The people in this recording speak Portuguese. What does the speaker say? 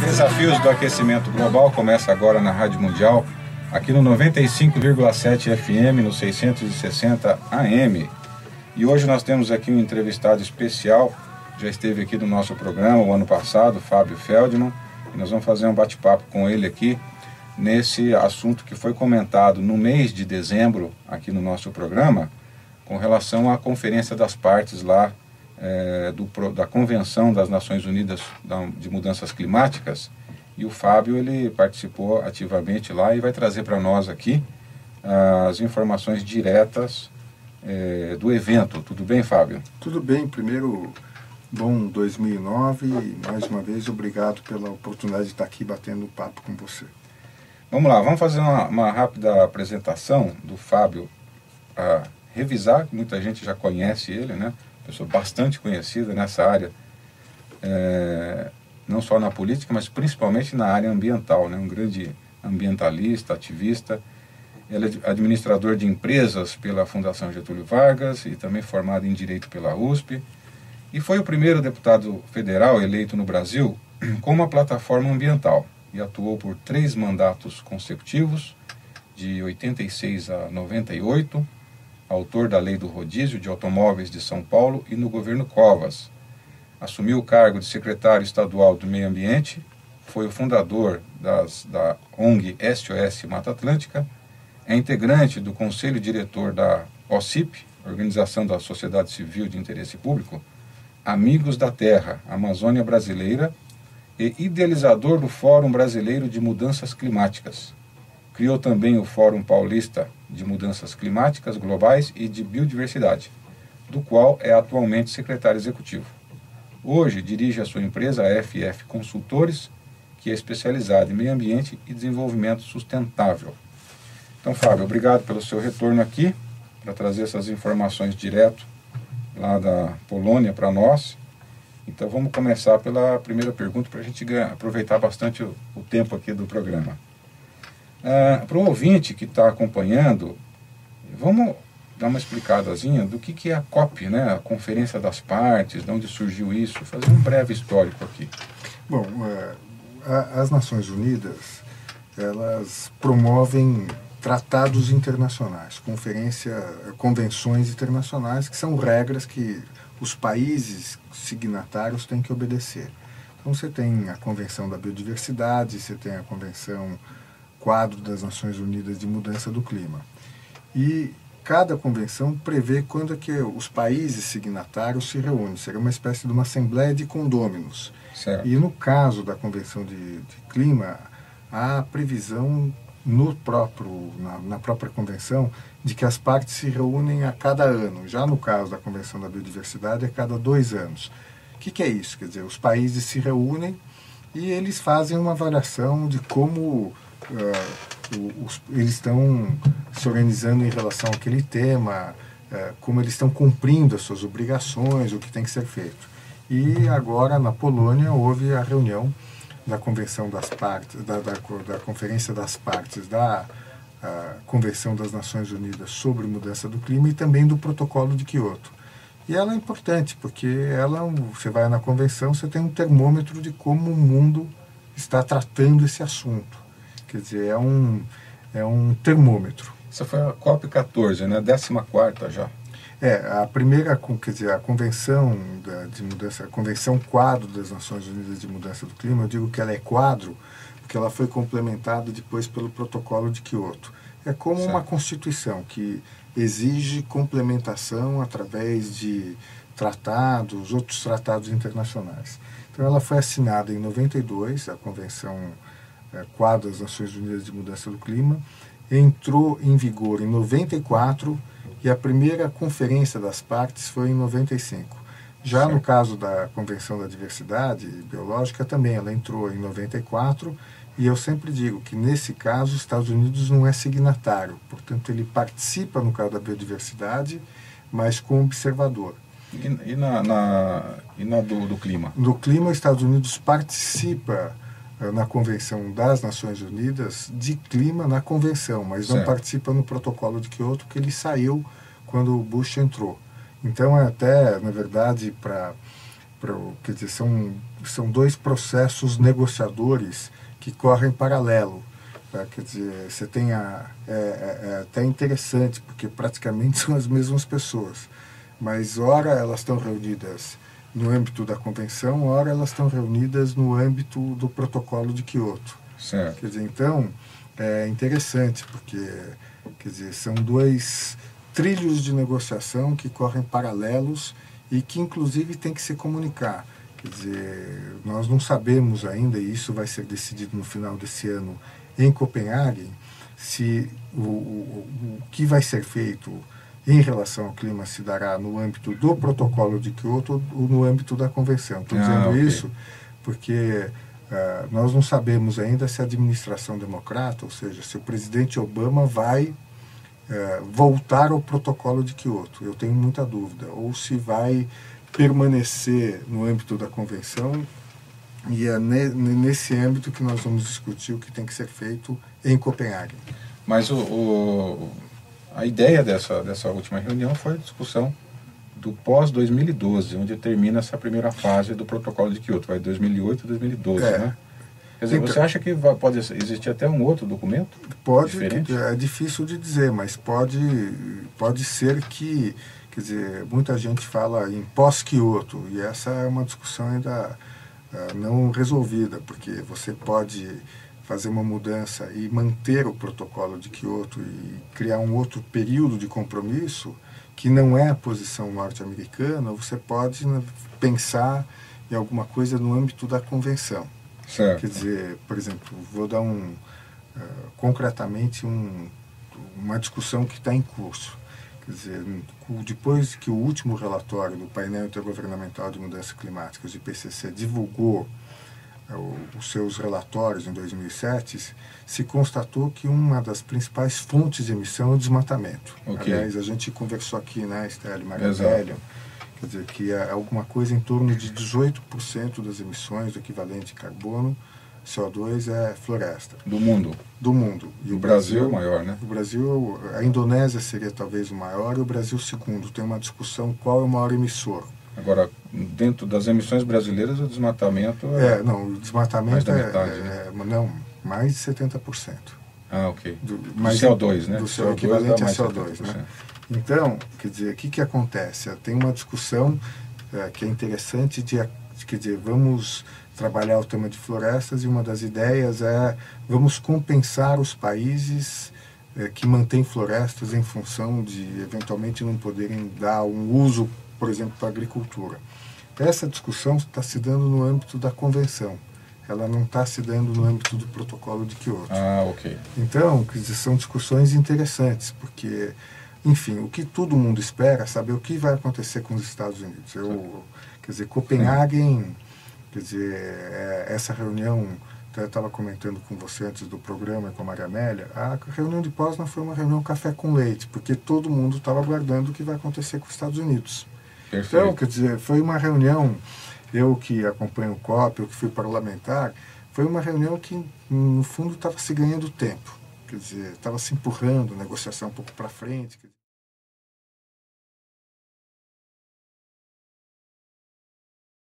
Desafios do Aquecimento Global começa agora na Rádio Mundial, aqui no 95,7 FM, no 660 AM. E hoje nós temos aqui um entrevistado especial, já esteve aqui no nosso programa o ano passado, Fábio Feldman, e nós vamos fazer um bate-papo com ele aqui nesse assunto que foi comentado no mês de dezembro aqui no nosso programa, com relação à Conferência das Partes lá, da Convenção das Nações Unidas de Mudanças Climáticas, e o Fábio ele participou ativamente lá e vai trazer para nós aqui as informações diretas do evento. Tudo bem, Fábio? Tudo bem. Primeiro, bom 2009 e mais uma vez obrigado pela oportunidade de estar aqui batendo um papo com você. Vamos lá, vamos fazer uma rápida apresentação do Fábio, revisar, que muita gente já conhece ele, né? Pessoa bastante conhecida nessa área, não só na política, mas principalmente na área ambiental, né? Um grande ambientalista, ativista. Ele é administrador de empresas pela Fundação Getúlio Vargas e também formado em Direito pela USP. E foi o primeiro deputado federal eleito no Brasil com uma plataforma ambiental e atuou por 3 mandatos consecutivos, de 86 a 98, autor da Lei do Rodízio de Automóveis de São Paulo e no governo Covas. Assumiu o cargo de secretário estadual do Meio Ambiente, foi o fundador da ONG SOS Mata Atlântica, é integrante do conselho diretor da OCIP, Organização da Sociedade Civil de Interesse Público, Amigos da Terra, Amazônia Brasileira, e idealizador do Fórum Brasileiro de Mudanças Climáticas. Criou também o Fórum Paulista de Mudanças Climáticas Globais e de Biodiversidade, do qual é atualmente secretário executivo. Hoje dirige a sua empresa, a FF Consultores, que é especializada em meio ambiente e desenvolvimento sustentável. Então, Fábio, obrigado pelo seu retorno aqui, para trazer essas informações direto lá da Polônia para nós. Então, vamos começar pela primeira pergunta, para a gente aproveitar bastante o tempo aqui do programa. Para o ouvinte que está acompanhando, vamos dar uma explicadazinha do que é a COP, né? A Conferência das Partes, de onde surgiu isso, fazer um breve histórico aqui. Bom, as Nações Unidas, elas promovem tratados internacionais, convenções internacionais, que são regras que os países signatários têm que obedecer. Então você tem a Convenção da Biodiversidade, você tem a Convenção Quadro das Nações Unidas de Mudança do Clima. E cada convenção prevê quando é que os países signatários se reúnem. Seria uma espécie de uma assembleia de condôminos. Certo. E no caso da Convenção de Clima, há previsão na própria convenção de que as partes se reúnem a cada ano. Já no caso da Convenção da Biodiversidade, a cada 2 anos. O que é isso? Quer dizer, os países se reúnem e eles fazem uma avaliação de como eles estão se organizando em relação àquele tema, como eles estão cumprindo as suas obrigações, o que tem que ser feito. E agora, na Polônia, houve a reunião da Convenção das Partes, da Conferência das Partes da Convenção das Nações Unidas sobre Mudança do Clima e também do Protocolo de Quioto. E ela é importante, porque você vai na convenção, você tem um termômetro de como o mundo está tratando esse assunto. Quer dizer, é um termômetro. Essa foi a COP14, né? 14ª já. A primeira, quer dizer, a Convenção de Mudança, a Convenção Quadro das Nações Unidas de Mudança do Clima, eu digo que ela é quadro, porque ela foi complementada depois pelo Protocolo de Quioto. É como certo. Uma Constituição que exige complementação através de tratados, outros tratados internacionais. Então ela foi assinada em 92, a Convenção Quadro das Nações Unidas de Mudança do Clima, entrou em vigor em 94 e a primeira conferência das partes foi em 95. Já certo. No caso da Convenção da Diversidade Biológica também, ela entrou em 94 e eu sempre digo que nesse caso os Estados Unidos não é signatário, portanto ele participa no caso da biodiversidade, mas como observador. E na do clima? No clima, os Estados Unidos participa na Convenção das Nações Unidas de clima na Convenção, mas não participa no Protocolo de Quioto, porque ele saiu quando o Bush entrou. Então, até, na verdade, para quer dizer, são dois processos negociadores que correm paralelo. Tá? Quer dizer, você tem até interessante, porque praticamente são as mesmas pessoas, mas ora elas estão reunidas no âmbito da convenção, ora elas estão reunidas no âmbito do protocolo de Kyoto. Certo. Quer dizer, então, é interessante, porque quer dizer, são dois trilhos de negociação que correm paralelos e que, inclusive, tem que se comunicar. Quer dizer, nós não sabemos ainda, e isso vai ser decidido no final desse ano em Copenhague, se o que vai ser feito em relação ao clima se dará no âmbito do protocolo de Kyoto ou no âmbito da convenção. Estou dizendo okay. isso porque nós não sabemos ainda se a administração democrata, ou seja, se o presidente Obama vai voltar ao protocolo de Kyoto. Eu tenho muita dúvida. Ou se vai permanecer no âmbito da convenção, e é nesse âmbito que nós vamos discutir o que tem que ser feito em Copenhague. Mas a ideia dessa última reunião foi a discussão do pós-2012, onde termina essa primeira fase do protocolo de Kyoto, vai 2008 e 2012, né? Quer dizer, você acha que pode existir até um outro documento? Pode, diferente? É difícil de dizer, mas pode ser que, quer dizer, muita gente fala em pós-Kyoto, e essa é uma discussão ainda não resolvida, porque você pode fazer uma mudança e manter o protocolo de Kyoto e criar um outro período de compromisso que não é a posição norte-americana, você pode pensar em alguma coisa no âmbito da convenção. Certo. Quer dizer, por exemplo, vou dar concretamente uma discussão que está em curso. Quer dizer, depois que o último relatório do Painel Intergovernamental de Mudança Climática, o IPCC, divulgou os seus relatórios em 2007, se constatou que uma das principais fontes de emissão é o desmatamento. Okay. Aliás, a gente conversou aqui, né, Estelle Magalhães, quer dizer, que é alguma coisa em torno de 18% das emissões do equivalente de carbono, CO2 é floresta. Do mundo? Do mundo. E o Brasil é o maior, né? O Brasil, a Indonésia seria talvez o maior e o Brasil o segundo. Tem uma discussão qual é o maior emissor. Agora, dentro das emissões brasileiras, o desmatamento o desmatamento mais da metade, né? Não, mais de 70%. Ah, ok. Do CO2, né? Do seu equivalente a CO2, 70%. né? Então, quer dizer, o que acontece? Tem uma discussão que é interessante quer dizer, vamos trabalhar o tema de florestas e uma das ideias é vamos compensar os países que mantêm florestas em função de eventualmente não poderem dar um uso, por exemplo, para a agricultura. Essa discussão está se dando no âmbito da convenção. Ela não está se dando no âmbito do protocolo de Kyoto. Ah, ok. Então, quer dizer, são discussões interessantes, porque, enfim, o que todo mundo espera é saber o que vai acontecer com os Estados Unidos. Quer dizer, Copenhague, quer dizer, essa reunião, eu estava comentando com você antes do programa e com a Maria Amélia, a reunião de Poznan foi uma reunião café com leite, porque todo mundo estava aguardando o que vai acontecer com os Estados Unidos. Perfeito. Então, quer dizer, foi uma reunião, eu que acompanho o COP, eu que fui parlamentar, foi uma reunião que, no fundo, estava se ganhando tempo. Quer dizer, estava se empurrando a negociação um pouco para frente.